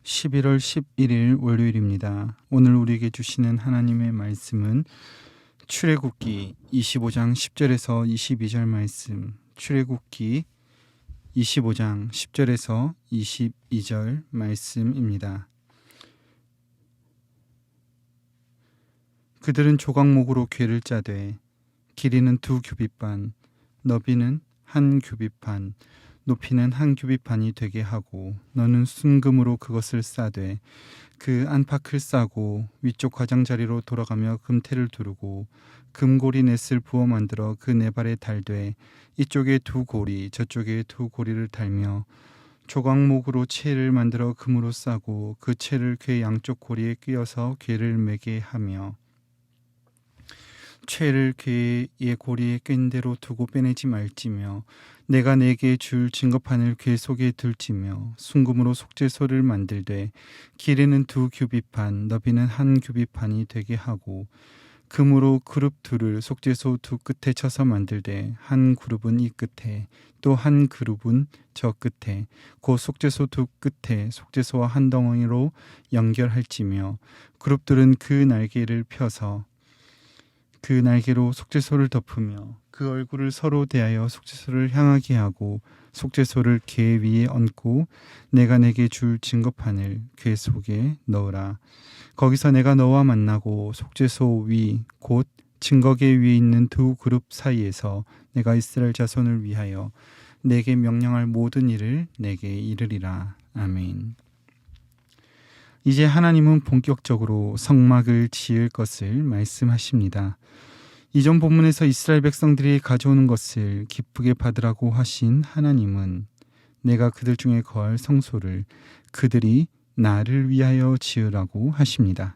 11월 11일 월요일입니다. 오늘 우리에게 주시는 하나님의 말씀은 출애굽기 25장 10절에서 22절 말씀, 출애굽기 25장 10절에서 22절 말씀입니다. 그들은 조각목으로 궤를 짜되 길이는 2규빗반, 너비는 1규빗반, 높이는 1규빗반이 되게 하고 너는 순금으로 그것을 싸되 그 안팎을 싸고 위쪽 가장자리로 돌아가며 금태를 두르고 금고리 넷을 부어 만들어 그 네 발에 달되 이쪽에 2고리 저쪽에 2고리를 달며 조각목으로 채를 만들어 금으로 싸고 그 채를 궤 양쪽 고리에 끼어서 궤를 매게 하며 채를 궤의 고리에 낀 대로 두고 빼내지 말지며 내가 네게 줄 증거판을 궤 속에 들지며 순금으로 속죄소를 만들되 길이는 2규빗반 너비는 1규빗반이 되게 하고 금으로 그룹 둘을 속죄소 두 끝에 쳐서 만들되 한 그룹은 이 끝에 또 한 그룹은 저 끝에 곧 속죄소 두 끝에 속죄소와 한 덩어리로 연결할지며 그룹들은 그 날개를 펴서 그 날개로 속죄소를 덮으며 그 얼굴을 서로 대하여 속죄소를 향하게 하고 속죄소를 궤 위에 얹고 내가 내게 줄 증거판을 궤 속에 넣으라. 거기서 내가 너와 만나고 속죄소 위 곧 증거궤 위에 있는 2그룹 사이에서 내가 이스라엘 자손을 위하여 내게 명령할 모든 일을 내게 이르리라. 아멘. 이제 하나님은 본격적으로 성막을 지을 것을 말씀하십니다. 이전 본문에서 이스라엘 백성들이 가져오는 것을 기쁘게 받으라고 하신 하나님은 내가 그들 중에 거할 성소를 그들이 나를 위하여 지으라고 하십니다.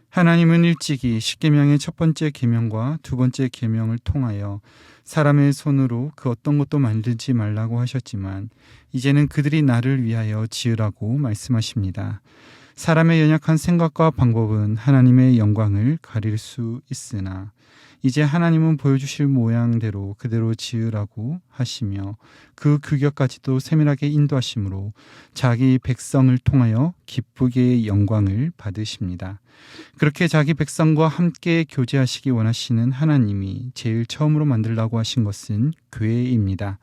하나님은 일찍이 십계명의 첫 번째 계명과 두 번째 계명을 통하여 사람의 손으로 그 어떤 것도 만들지 말라고 하셨지만 이제는 그들이 나를 위하여 지으라고 말씀하십니다. 사람의 연약한 생각과 방법은 하나님의 영광을 가릴 수 있으나 이제 하나님은 보여주실 모양대로 그대로 지으라고 하시며 그 규격까지도 세밀하게 인도하심으로 자기 백성을 통하여 기쁘게 영광을 받으십니다. 그렇게 자기 백성과 함께 교제하시기 원하시는 하나님이 제일 처음으로 만들라고 하신 것은 궤입니다.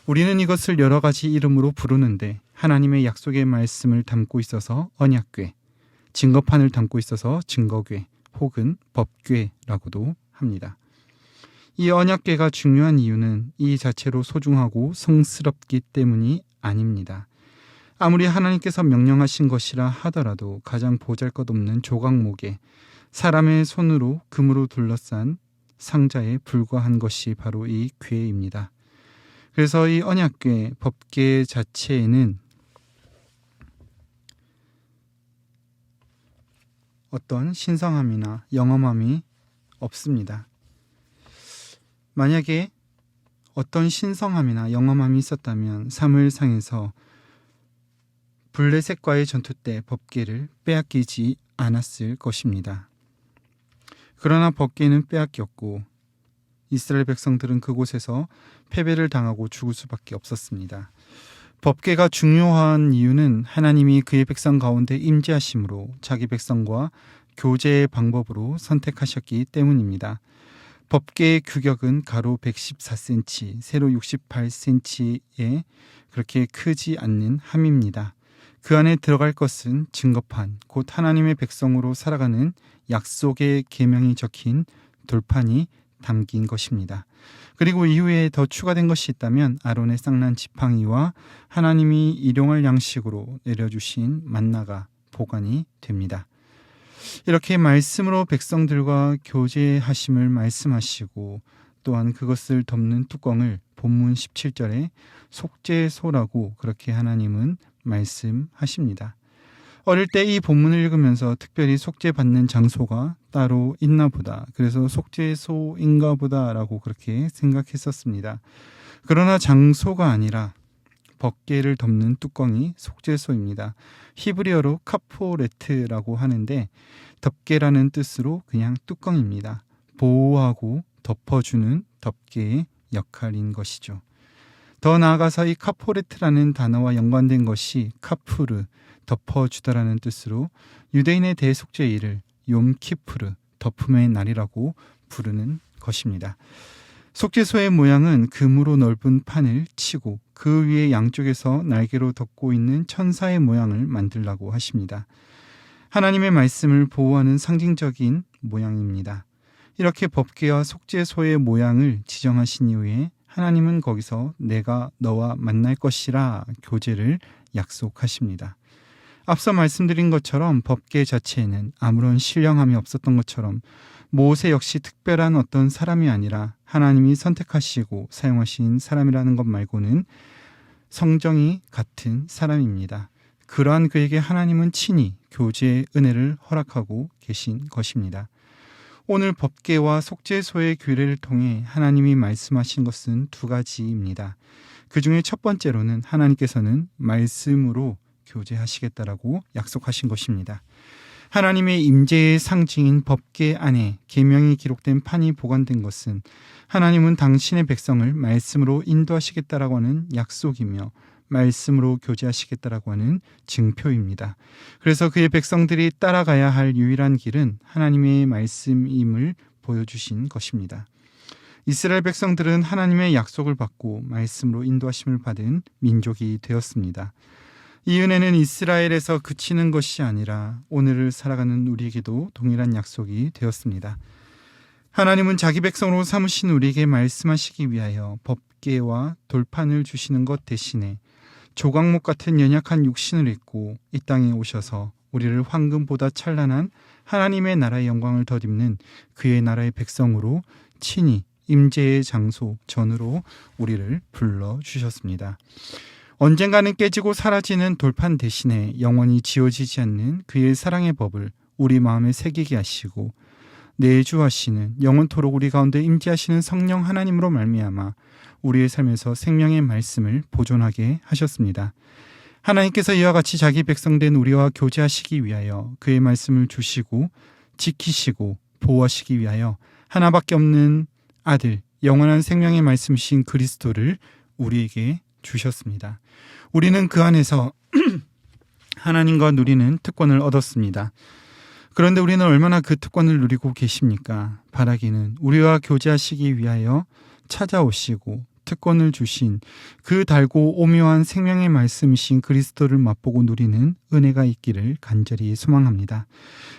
우리는 이것을 여러 가지 이름으로 부르는데 하나님의 약속의 말씀을 담고 있어서 언약궤, 증거판을 담고 있어서 증거궤 혹은 법궤라고도 합니다. 이 언약궤가 중요한 이유는 이 자체로 소중하고 성스럽기 때문이 아닙니다. 아무리 하나님께서 명령하신 것이라 하더라도 가장 보잘것없는 조각목에 사람의 손으로 금으로 둘러싼 상자에 불과한 것이 바로 이 궤입니다. 그래서 이 언약궤, 법궤 자체에는 어떤 신성함이나 영험함이 없습니다. 만약에 어떤 신성함이나 영험함이 있었다면 사무엘상에서 블레셋과의 전투 때 법궤를 빼앗기지 않았을 것입니다. 그러나 법궤는 빼앗겼고 이스라엘 백성들은 그곳에서 패배를 당하고 죽을 수밖에 없었습니다. 법궤가 중요한 이유는 하나님이 그의 백성 가운데 임재하심으로 자기 백성과 교제의 방법으로 선택하셨기 때문입니다. 법궤의 규격은 가로 114cm, 세로 68cm에 그렇게 크지 않는 함입니다. 그 안에 들어갈 것은 증거판, 곧 하나님의 백성으로 살아가는 약속의 계명이 적힌 돌판이 담긴 것입니다. 그리고 이후에 더 추가된 것이 있다면 아론의 쌍난 지팡이와 하나님이 일용할 양식으로 내려주신 만나가 보관이 됩니다. 이렇게 말씀으로 백성들과 교제하심을 말씀하시고 또한 그것을 덮는 뚜껑을 본문 17절에 속죄소라고 그렇게 하나님은 말씀하십니다. 어릴 때 이 본문을 읽으면서 특별히 속죄받는 장소가 따로 있나 보다, 그래서 속죄소인가 보다라고 그렇게 생각했었습니다. 그러나 장소가 아니라 법궤를 덮는 뚜껑이 속죄소입니다. 히브리어로 카포레트라고 하는데 덮개라는 뜻으로 그냥 뚜껑입니다. 보호하고 덮어주는 덮개의 역할인 것이죠. 더 나아가서 이 카포레트라는 단어와 연관된 것이 카푸르, 덮어주다라는 뜻으로 유대인의 대속죄일을 욤키푸르, 덮음의 날이라고 부르는 것입니다. 속죄소의 모양은 금으로 넓은 판을 치고 그 위에 양쪽에서 날개로 덮고 있는 천사의 모양을 만들라고 하십니다. 하나님의 말씀을 보호하는 상징적인 모양입니다. 이렇게 법궤와 속죄소의 모양을 지정하신 이후에 하나님은 거기서 내가 너와 만날 것이라 교제를 약속하십니다. 앞서 말씀드린 것처럼 법궤 자체에는 아무런 신령함이 없었던 것처럼 모세 역시 특별한 어떤 사람이 아니라 하나님이 선택하시고 사용하신 사람이라는 것 말고는 성정이 같은 사람입니다. 그러한 그에게 하나님은 친히 교제의 은혜를 허락하고 계신 것입니다. 오늘 법궤와 속죄소의 규례를 통해 하나님이 말씀하신 것은 두 가지입니다. 그 중에 첫 번째로는 하나님께서는 말씀으로 교제하시겠다라고 약속하신 것입니다. 하나님의 임재의 상징인 법궤 안에 계명이 기록된 판이 보관된 것은 하나님은 당신의 백성을 말씀으로 인도하시겠다라고 하는 약속이며 말씀으로 교제하시겠다라고 하는 증표입니다. 그래서 그의 백성들이 따라가야 할 유일한 길은 하나님의 말씀임을 보여주신 것입니다. 이스라엘 백성들은 하나님의 약속을 받고 말씀으로 인도하심을 받은 민족이 되었습니다. 이 은혜는 이스라엘에서 그치는 것이 아니라 오늘을 살아가는 우리에게도 동일한 약속이 되었습니다. 하나님은 자기 백성으로 삼으신 우리에게 말씀하시기 위하여 법궤와 돌판을 주시는 것 대신에 조각목 같은 연약한 육신을 입고 이 땅에 오셔서 우리를 황금보다 찬란한 하나님의 나라의 영광을 덧입는 그의 나라의 백성으로 친히 임재의 장소 전으로 우리를 불러주셨습니다. 언젠가는 깨지고 사라지는 돌판 대신에 영원히 지워지지 않는 그의 사랑의 법을 우리 마음에 새기게 하시고 내주하시는 영원토록 우리 가운데 임재하시는 성령 하나님으로 말미암아 우리의 삶에서 생명의 말씀을 보존하게 하셨습니다. 하나님께서 이와 같이 자기 백성된 우리와 교제하시기 위하여 그의 말씀을 주시고 지키시고 보호하시기 위하여 하나밖에 없는 아들, 영원한 생명의 말씀이신 그리스도를 우리에게 주셨습니다. 우리는 그 안에서 하나님과 누리는 특권을 얻었습니다. 그런데 우리는 얼마나 그 특권을 누리고 계십니까? 바라기는 우리와 교제하시기 위하여 찾아오시고 특권을 주신 그 달고 오묘한 생명의 말씀이신 그리스도를 맛보고 누리는 은혜가 있기를 간절히 소망합니다.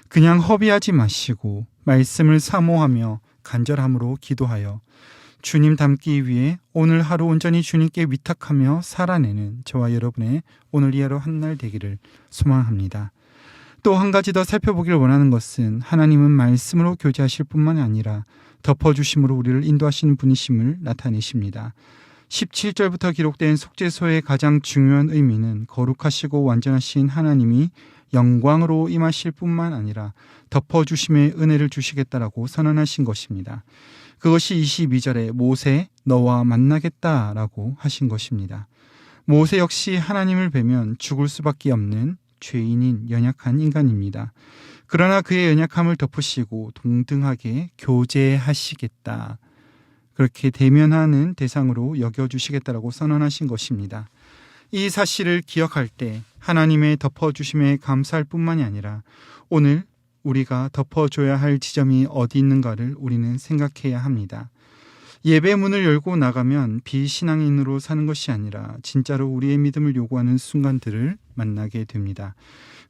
그냥 허비하지 마시고 말씀을 사모하며 간절함으로 기도하여 주님 닮기 위해 오늘 하루 온전히 주님께 위탁하며 살아내는 저와 여러분의 오늘 이 하루 한날 되기를 소망합니다. 또 한 가지 더 살펴보기를 원하는 것은 하나님은 말씀으로 교제하실 뿐만 아니라 덮어주심으로 우리를 인도하시는 분이심을 나타내십니다. 17절부터 기록된 속죄소의 가장 중요한 의미는 거룩하시고 완전하신 하나님이 영광으로 임하실 뿐만 아니라 덮어주심의 은혜를 주시겠다라고 선언하신 것입니다. 그것이 22절에 모세 너와 만나겠다라고 하신 것입니다. 모세 역시 하나님을 뵈면 죽을 수밖에 없는 죄인인 연약한 인간입니다. 그러나 그의 연약함을 덮으시고 동등하게 교제하시겠다. 그렇게 대면하는 대상으로 여겨주시겠다라고 선언하신 것입니다. 이 사실을 기억할 때 하나님의 덮어주심에 감사할 뿐만이 아니라 오늘 우리가 덮어줘야 할 지점이 어디 있는가를 우리는 생각해야 합니다. 예배 문을 열고 나가면 비신앙인으로 사는 것이 아니라 진짜로 우리의 믿음을 요구하는 순간들을 만나게 됩니다.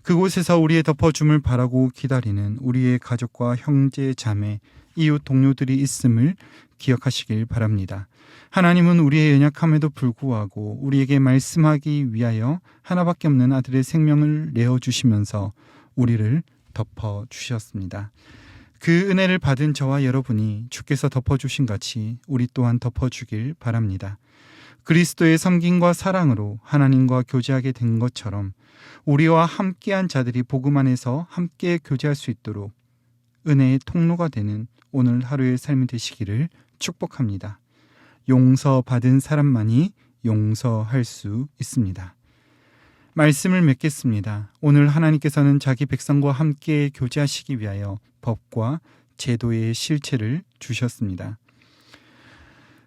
그곳에서 우리의 덮어줌을 바라고 기다리는 우리의 가족과 형제, 자매, 이웃 동료들이 있음을 기억하시길 바랍니다. 하나님은 우리의 연약함에도 불구하고 우리에게 말씀하기 위하여 하나밖에 없는 아들의 생명을 내어주시면서 우리를 덮어주셨습니다. 그 은혜를 받은 저와 여러분이 주께서 덮어주신 같이 우리 또한 덮어주길 바랍니다. 그리스도의 섬김과 사랑으로 하나님과 교제하게 된 것처럼 우리와 함께한 자들이 복음 안에서 함께 교제할 수 있도록 은혜의 통로가 되는 오늘 하루의 삶이 되시기를 축복합니다. 용서받은 사람만이 용서할 수 있습니다. 말씀을 맺겠습니다. 오늘 하나님께서는 자기 백성과 함께 교제하시기 위하여 법과 제도의 실체를 주셨습니다.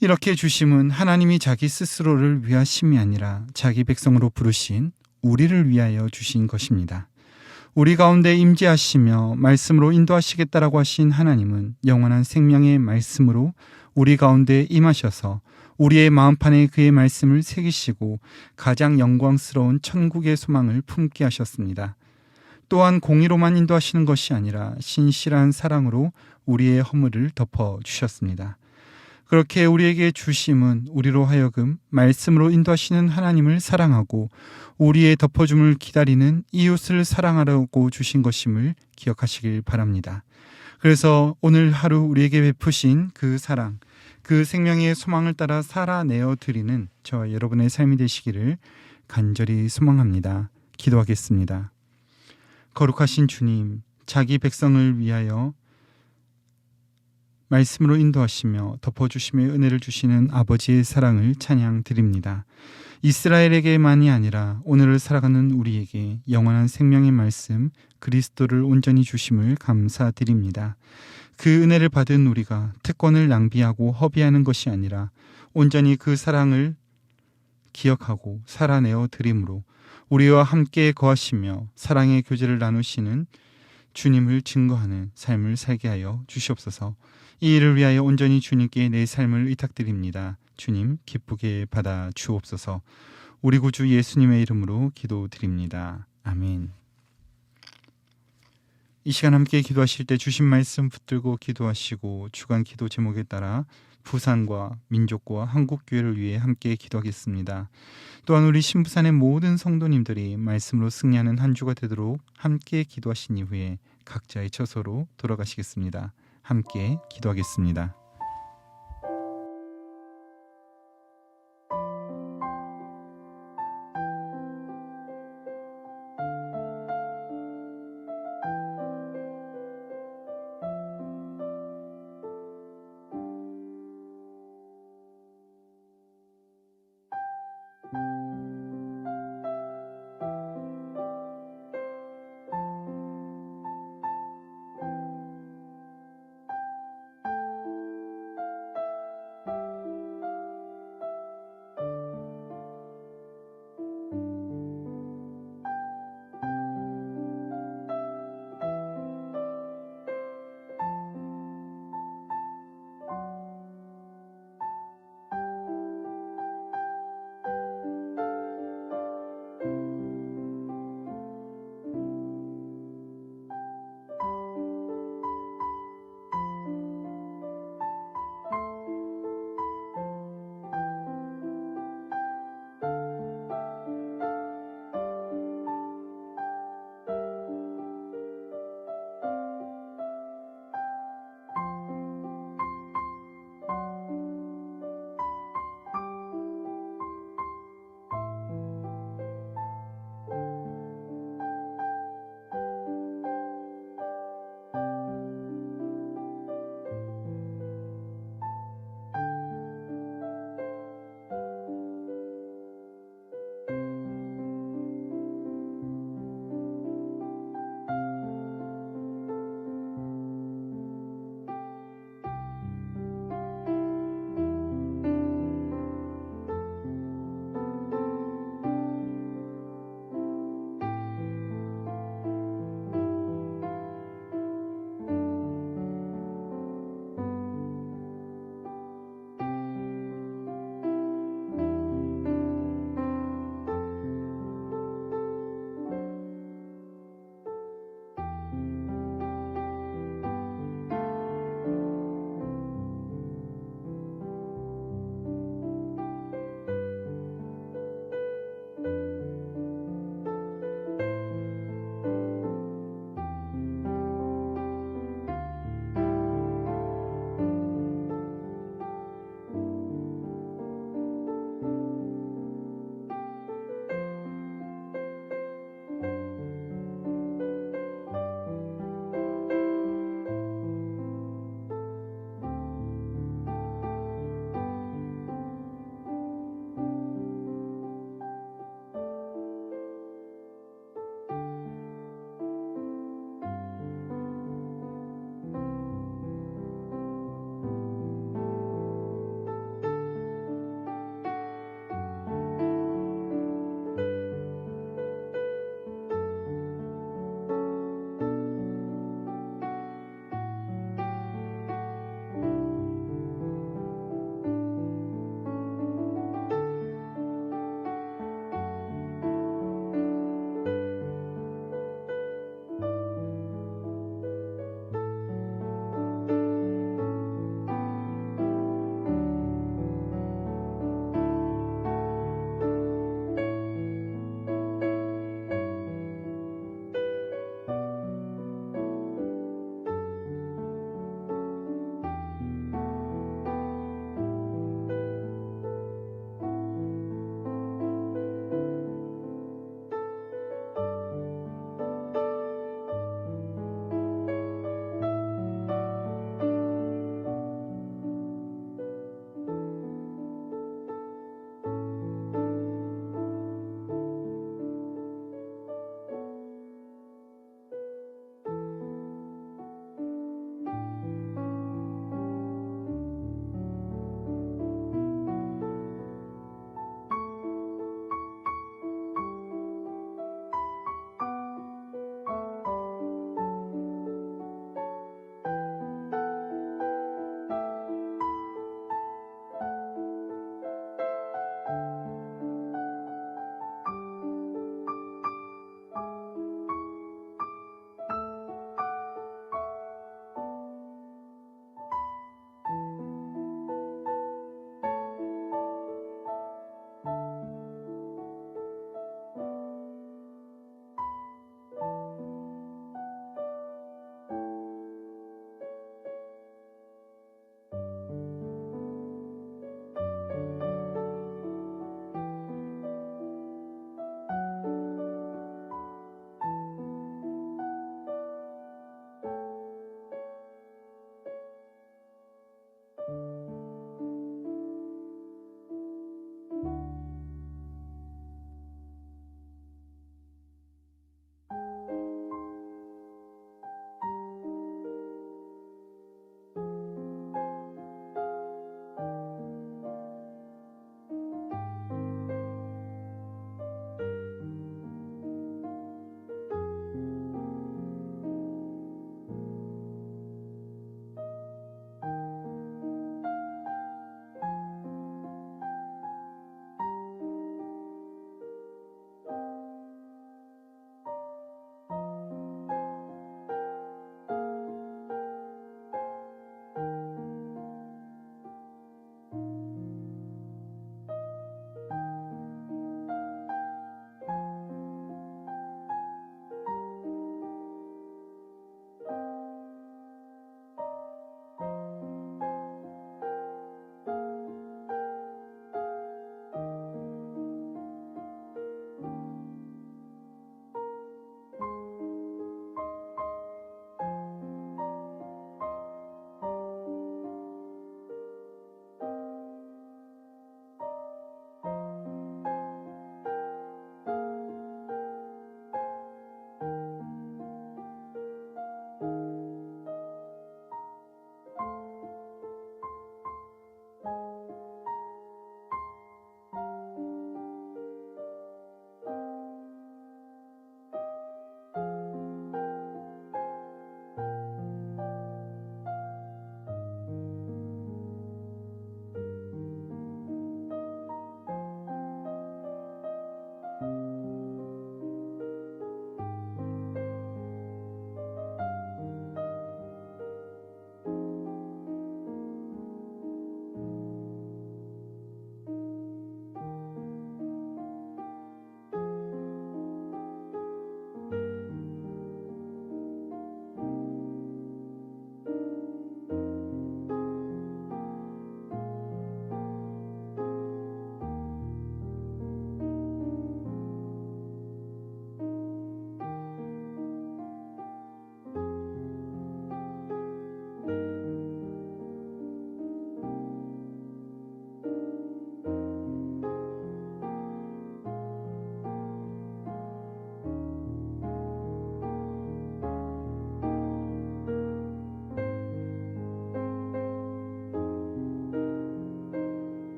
이렇게 주심은 하나님이 자기 스스로를 위하심이 아니라 자기 백성으로 부르신 우리를 위하여 주신 것입니다. 우리 가운데 임재하시며 말씀으로 인도하시겠다라고 하신 하나님은 영원한 생명의 말씀으로 우리 가운데 임하셔서 우리의 마음판에 그의 말씀을 새기시고 가장 영광스러운 천국의 소망을 품게 하셨습니다. 또한 공의로만 인도하시는 것이 아니라 신실한 사랑으로 우리의 허물을 덮어주셨습니다. 그렇게 우리에게 주심은 우리로 하여금 말씀으로 인도하시는 하나님을 사랑하고 우리의 덮어줌을 기다리는 이웃을 사랑하라고 주신 것임을 기억하시길 바랍니다. 그래서 오늘 하루 우리에게 베푸신 그 사랑, 그 생명의 소망을 따라 살아내어 드리는 저와 여러분의 삶이 되시기를 간절히 소망합니다. 기도하겠습니다. 거룩하신 주님, 자기 백성을 위하여 말씀으로 인도하시며 덮어주심의 은혜를 주시는 아버지의 사랑을 찬양드립니다. 이스라엘에게만이 아니라 오늘을 살아가는 우리에게 영원한 생명의 말씀 그리스도를 온전히 주심을 감사드립니다. 그 은혜를 받은 우리가 특권을 낭비하고 허비하는 것이 아니라 온전히 그 사랑을 기억하고 살아내어 드림으로 우리와 함께 거하시며 사랑의 교제를 나누시는 주님을 증거하는 삶을 살게 하여 주시옵소서. 이 일을 위하여 온전히 주님께 내 삶을 의탁드립니다. 주님 기쁘게 받아 주옵소서. 우리 구주 예수님의 이름으로 기도드립니다. 아멘. 이 시간 함께 기도하실 때 주신 말씀 붙들고 기도하시고 주간 기도 제목에 따라 부산과 민족과 한국교회를 위해 함께 기도하겠습니다. 또한 우리 신부산의 모든 성도님들이 말씀으로 승리하는 한 주가 되도록 함께 기도하신 이후에 각자의 처소로 돌아가시겠습니다. 함께 기도하겠습니다.